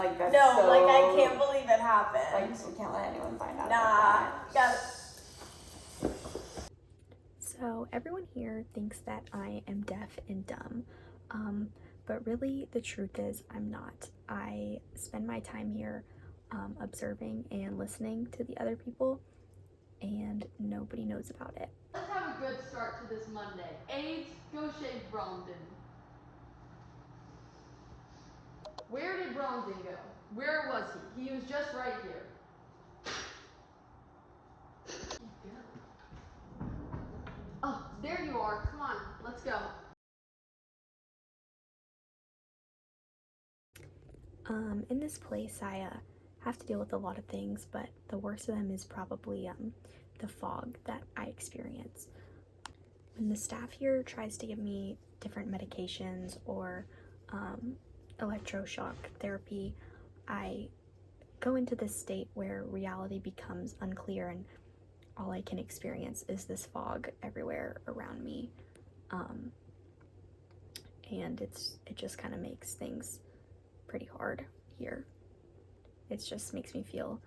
Like, that's no, so... like, I can't believe it happened. Like, we can't let anyone find out Nah. about that. So everyone here thinks that I am deaf and dumb, but really the truth is I'm not. I spend my time here observing and listening to the other people, and nobody knows about it. Let's have a good start to this Monday. AIDS, go shave Brandon. Where did Brandon go? Where was he? He was just right here. Oh, there you are. Come on, let's go. In this place, I have to deal with a lot of things, but the worst of them is probably the fog that I experience. When the staff here tries to give me different medications or electroshock therapy, I go into this state where reality becomes unclear and all I can experience is this fog everywhere around me. And it just kind of makes things pretty hard here. It just makes me feel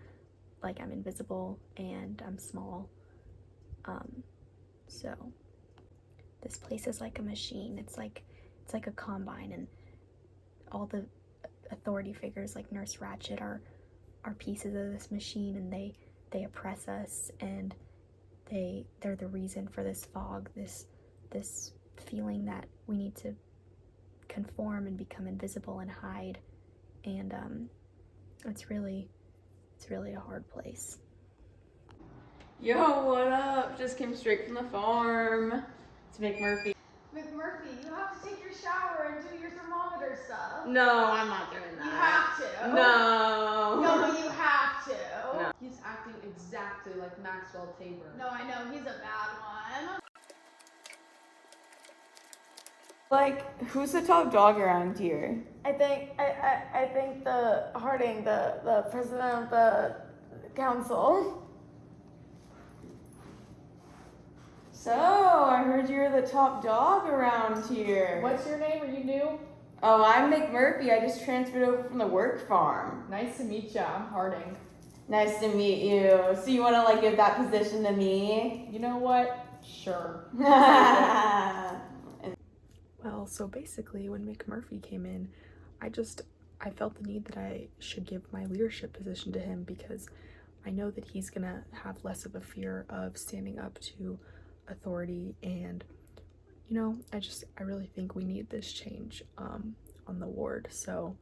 like I'm invisible and I'm small. So this place is like a machine. It's like a combine, and all the authority figures like Nurse Ratched are pieces of this machine, and they oppress us, and they're the reason for this fog, this feeling that we need to conform and become invisible and hide. And it's really a hard place. Yo, what up? Just came straight from the farm. It's McMurphy. McMurphy, you have to take your shower and do your thermometer stuff. No, I'm not doing that. You have to. No. No, but you have to. No. He's acting exactly like Maxwell Tabor. No, I know, he's a bad one. Like, who's the top dog around here? I think the Harding, the president of the council. So, I heard you're the top dog around here. What's your name? Are you new? Oh, I'm McMurphy. I just transferred over from the work farm. Nice to meet you. I'm Harding. Nice to meet you. So you want to like give that position to me? You know what? Sure. Well, so basically when McMurphy came in, I felt the need that I should give my leadership position to him, because I know that he's gonna have less of a fear of standing up to authority, and you know, I really think we need this change on the ward. So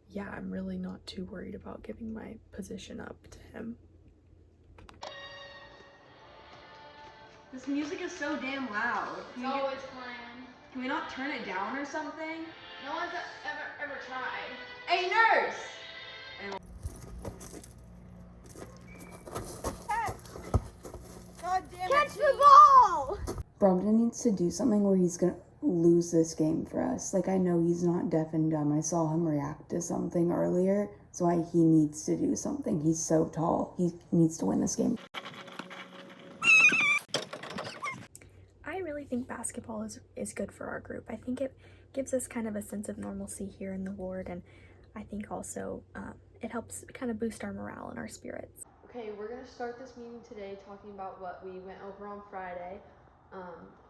yeah, I'm really not too worried about giving my position up to him. This music is so damn loud. It's always playing. Can we not turn it down or something? No one's ever tried. Hey, nurse! God damn it. Catch the ball! Brandon needs to do something where he's gonna lose this game for us. Like, I know he's not deaf and dumb. I saw him react to something earlier, so he needs to do something. He's so tall. He needs to win this game. I really think basketball is good for our group. I think it gives us kind of a sense of normalcy here in the ward, and I think also it helps kind of boost our morale and our spirits. Okay, we're gonna start this meeting today talking about what we went over on Friday.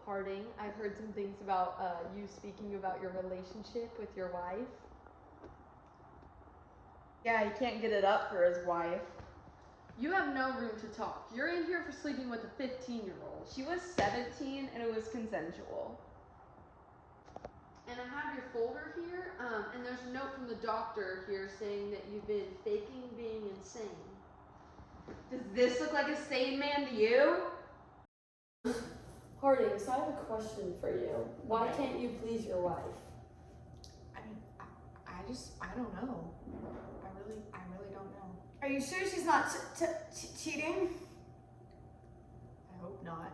Harding, I've heard some things about you speaking about your relationship with your wife. Yeah, he can't get it up for his wife. You have no room to talk. You're in here for sleeping with a 15-year-old. She was 17 and it was consensual. And I have your folder here, and there's a note from the doctor here saying that you've been faking being insane. Does this look like a sane man to you? Harding, so I have a question for you. Why can't you please your wife? I mean, I don't know. I really don't know. Are you sure she's not cheating? I hope not.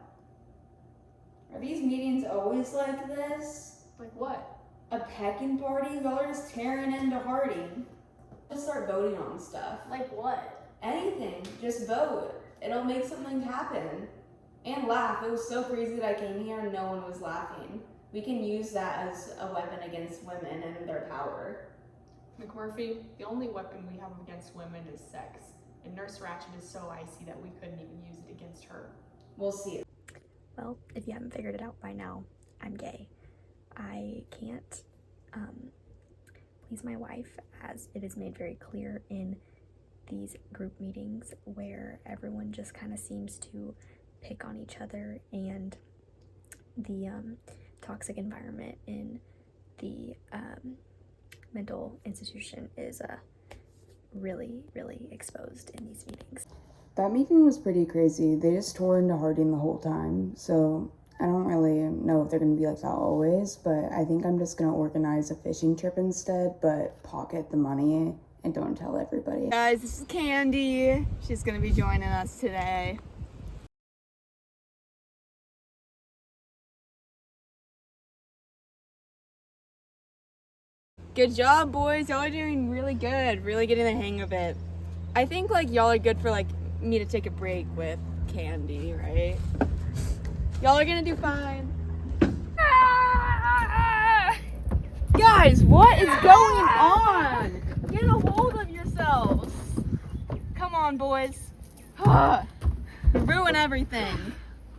Are these meetings always like this? Like what? A pecking party? Y'all are just tearing into Harding. Just start voting on stuff. Like what? Anything. Just vote. It'll make something happen. And laugh. It was so crazy that I came here and no one was laughing. We can use that as a weapon against women and their power. McMurphy, the only weapon we have against women is sex, and Nurse Ratched is so icy that we couldn't even use it against her. We'll see. Well, if you haven't figured it out by now, I'm gay. I can't please my wife, as it is made very clear in these group meetings where everyone just kind of seems to pick on each other, and the toxic environment in the mental institution is really, really exposed in these meetings. That meeting was pretty crazy. They just tore into Harding the whole time, so I don't really know if they're going to be like that always, but I think I'm just going to organize a fishing trip instead, but pocket the money and don't tell everybody. Guys, this is Candy. She's gonna be joining us today. Good job, boys. Y'all are doing really good. Really getting the hang of it. I think like y'all are good for like me to take a break with Candy, right? Y'all are gonna do fine. Guys, what is going on? Get a hold of yourselves. Come on, boys. Ruin everything.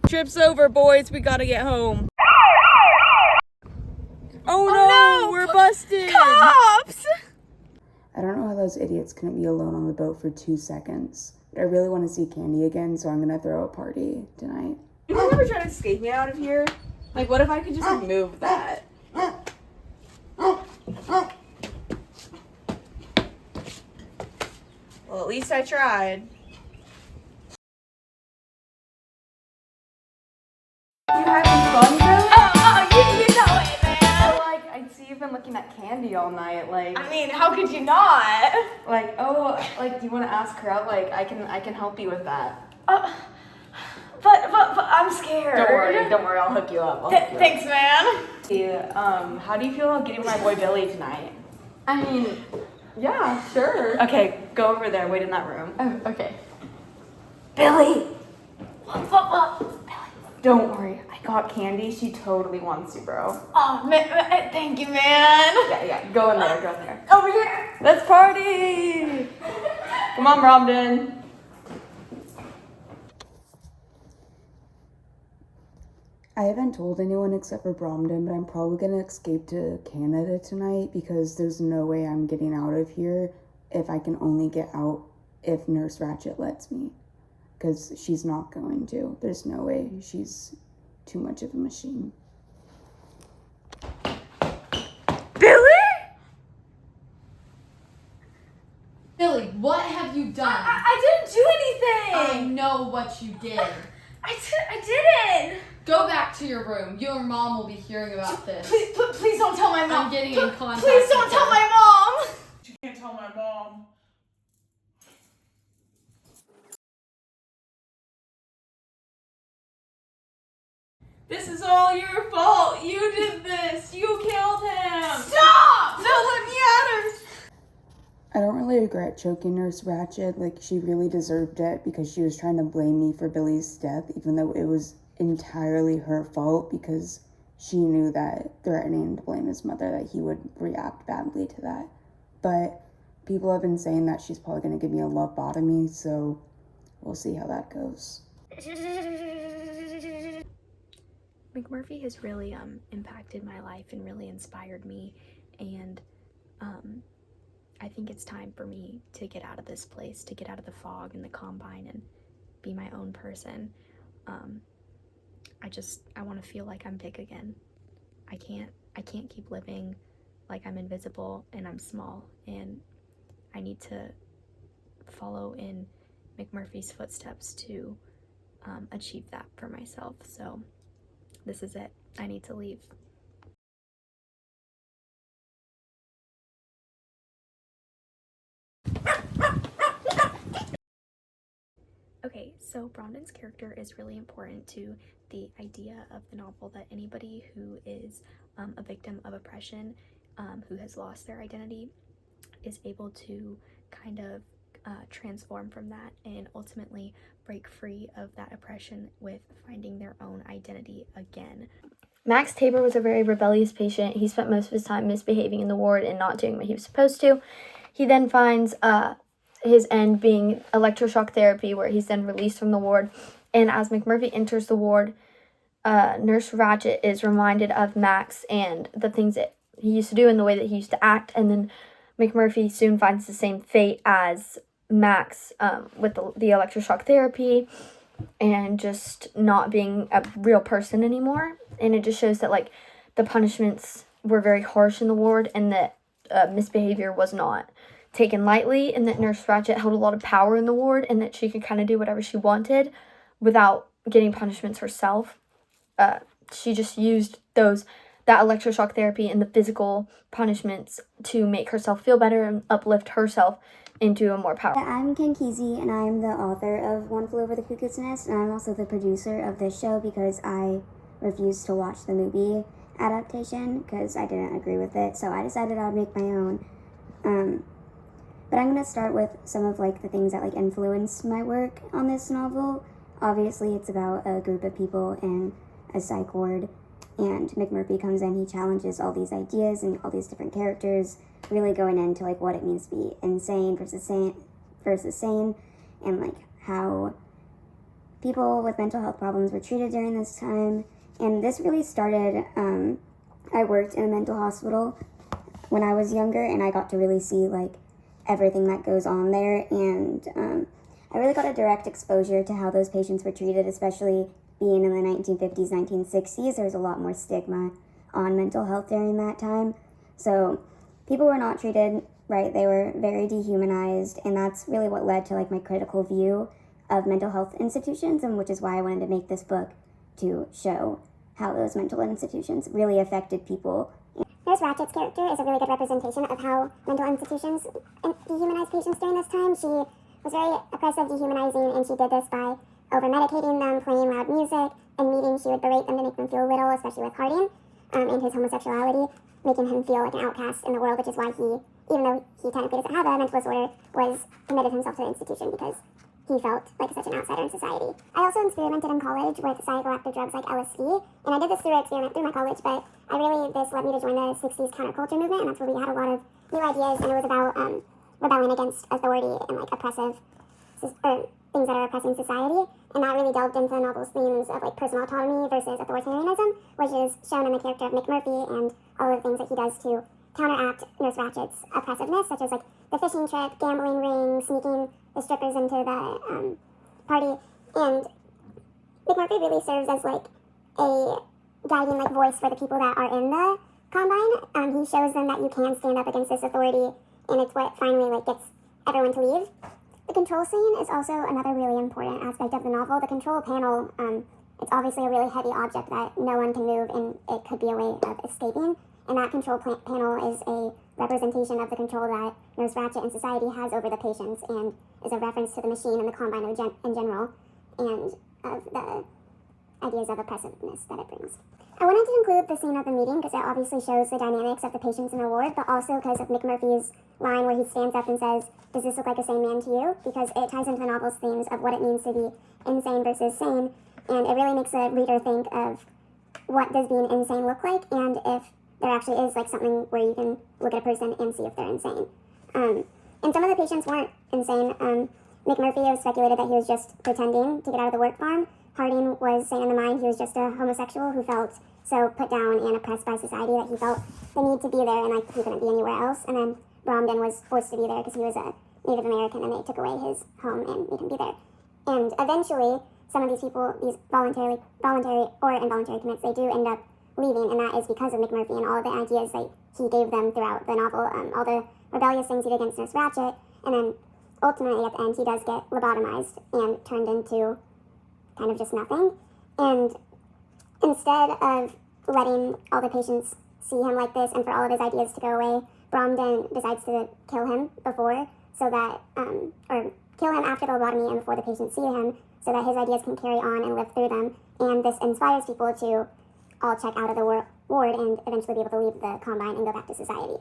Trip's over, boys. We gotta get home. Oh no, we're busted. Cops! I don't know how those idiots couldn't be alone on the boat for 2 seconds, but I really want to see Candy again, so I'm going to throw a party tonight. You ever try to escape me out of here? Like, what if I could just remove that? Well, at least I tried. You having fun, Billy? You know it, man. Like, I see you've been looking at Candy all night. Like, I mean, how could you not? like, oh, like, do you want to ask her out? Like, I can help you with that. But I'm scared. Don't worry, I'll hook you up. Thanks, man. How do you feel about getting my boy Billy tonight? I mean, yeah, sure. Okay, go over there. Wait in that room. Oh, okay. Billy! What? Don't worry, I got Candy. She totally wants you, bro. Oh, man, thank you, man. Yeah, go in there. Over here. Let's party! Come on, Bromden. I haven't told anyone except for Bromden, but I'm probably going to escape to Canada tonight because there's no way I'm getting out of here if I can only get out if Nurse Ratched lets me. Because she's not going to. There's no way. She's too much of a machine. Billy, what have you done? I didn't do I anything. know what you did. I didn't. Go back to your room. Your mom will be hearing about this. Please don't tell my mom. I'm getting in contact Please don't with tell her. my mom. You can't tell my mom. This is all your fault. You did this. You killed him. Stop! No, let me at her. I don't really regret choking Nurse Ratched. Like, she really deserved it because she was trying to blame me for Billy's death, even though it was entirely her fault because she knew that threatening to blame his mother, that he would react badly to that. But people have been saying that she's probably going to give me a lobotomy, so we'll see how that goes. McMurphy has really impacted my life and really inspired me, and I think it's time for me to get out of this place, to get out of the fog and the combine and be my own person. I want to feel like I'm big again. I can't keep living like I'm invisible and I'm small, and I need to follow in McMurphy's footsteps to achieve that for myself. So this is it. I need to leave. Okay, so Bromden's character is really important to the idea of the novel, that anybody who is a victim of oppression, who has lost their identity, is able to kind of transform from that and ultimately break free of that oppression with finding their own identity again. Max Tabor was a very rebellious patient. He spent most of his time misbehaving in the ward and not doing what he was supposed to. He then finds his end being electroshock therapy, where he's then released from the ward. And as McMurphy enters the ward, Nurse Ratched is reminded of Max and the things that he used to do and the way that he used to act. And then McMurphy soon finds the same fate as Max with the electroshock therapy and just not being a real person anymore. And it just shows that, like, the punishments were very harsh in the ward and that misbehavior was not taken lightly, and that Nurse Ratched held a lot of power in the ward and that she could kind of do whatever she wanted without getting punishments herself. She just used that electroshock therapy and the physical punishments to make herself feel better and uplift herself into a more powerful. I'm Ken Kesey, and I'm the author of One Flew Over the Cuckoo's Nest, and I'm also the producer of this show because I refused to watch the movie adaptation because I didn't agree with it, so I decided I'd make my own. But I'm going to start with some of, like, the things that, like, influenced my work on this novel. Obviously, it's about a group of people in a psych ward, and McMurphy comes in, he challenges all these ideas and all these different characters, really going into, like, what it means to be insane versus sane, and, like, how people with mental health problems were treated during this time. And this really started, I worked in a mental hospital when I was younger, and I got to really see, like, everything that goes on there, and I really got a direct exposure to how those patients were treated, especially being in the 1950s, 1960s. There was a lot more stigma on mental health during that time, so people were not treated right. They were very dehumanized, and that's really what led to, like, my critical view of mental health institutions, and which is why I wanted to make this book, to show how those mental institutions really affected people. Nurse Ratched's character is a really good representation of how mental institutions dehumanize patients during this time. She was very oppressive, dehumanizing, and she did this by over-medicating them, playing loud music, and meetings she would berate them to make them feel little, especially with Harding, and his homosexuality, making him feel like an outcast in the world, which is why he, even though he technically doesn't have a mental disorder, was committed himself to the institution because he felt like such an outsider in society. I also experimented in college with psychoactive drugs like LSD, and I did this through an experiment through my college, but this led me to join the 60s counterculture movement, and that's where we had a lot of new ideas, and it was about rebelling against authority and, like, oppressive, or things that are oppressing society, and that really delved into the novel's themes of, like, personal autonomy versus authoritarianism, which is shown in the character of McMurphy and all of the things that he does to counteract Nurse Ratched's oppressiveness, such as, like, the fishing trip, gambling ring, sneaking the strippers into the party, and McMurphy really serves as, like, a guiding, like, voice for the people that are in the Combine. He shows them that you can stand up against this authority, and it's what finally, like, gets everyone to leave. The control scene is also another really important aspect of the novel. The control panel, it's obviously a really heavy object that no one can move, and it could be a way of escaping. And that control panel is a representation of the control that Nurse Ratched and society has over the patients, and is a reference to the machine and the Combine in general, and of the ideas of oppressiveness that it brings. I wanted to include the scene of the meeting because it obviously shows the dynamics of the patients in the ward, but also because of McMurphy's line where he stands up and says, "Does this look like a sane man to you?" Because it ties into the novel's themes of what it means to be insane versus sane, and it really makes the reader think of what does being insane look like, and if there actually is, like, something where you can look at a person and see if they're insane. And some of the patients weren't insane. McMurphy, it was speculated that he was just pretending to get out of the work farm. Harding was sane in the mind. He was just a homosexual who felt so put down and oppressed by society that he felt the need to be there, and, like, he couldn't be anywhere else. And then Bromden was forced to be there because he was a Native American, and they took away his home and made him be there. And eventually, some of these people, these voluntary or involuntary commits, they do end up leaving, and that is because of McMurphy and all of the ideas that he gave them throughout the novel, all the rebellious things he did against Nurse Ratched, and then ultimately at the end he does get lobotomized and turned into kind of just nothing. And instead of letting all the patients see him like this and for all of his ideas to go away, Bromden decides to kill him before, so that, or kill him after the lobotomy and before the patients see him, so that his ideas can carry on and live through them. And this inspires people to all check out of the ward and eventually be able to leave the Combine and go back to society.